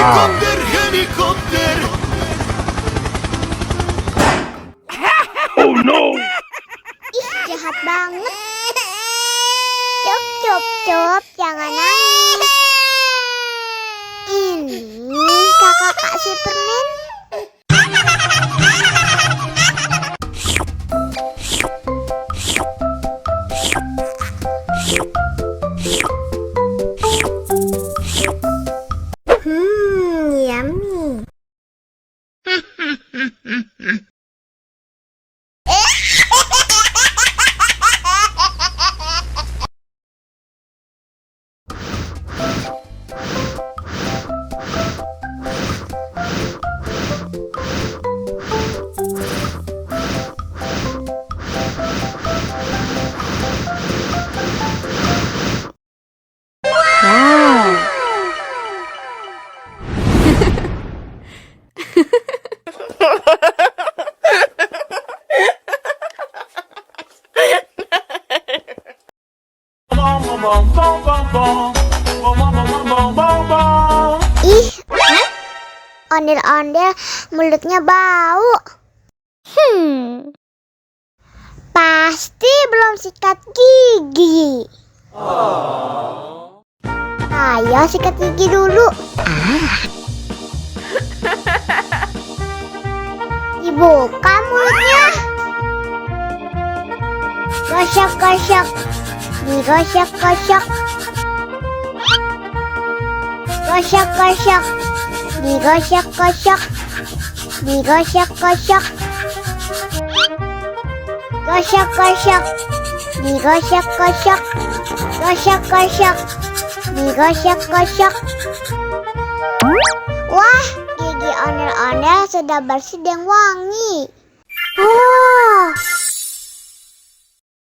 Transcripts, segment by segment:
Helikopter, helikopter. Oh no! Ih, jahat banget. Cop, cop, cop, jangan nangis. Ini kakak kasih permen. Yummy. Ih, ondel-ondel mulutnya bau. Pasti belum sikat gigi. Ayo sikat gigi dulu. Dibuka mulutnya. Gosok-gosok. Digosok-gosok. Gosok-gosok. Digosok-gosok. Digosok-gosok. Gosok-gosok. Digosok-gosok. Gosok-gosok. Digosok-gosok. Wah, gigi ondel-ondel sudah bersih dan wangi. Oh.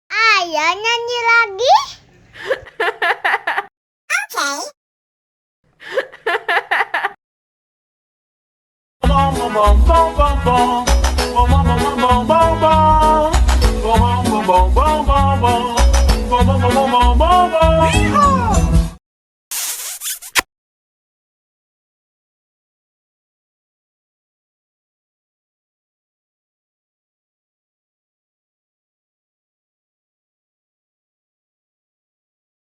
Ayo nyanyi lagi. Oke. Yeehaw!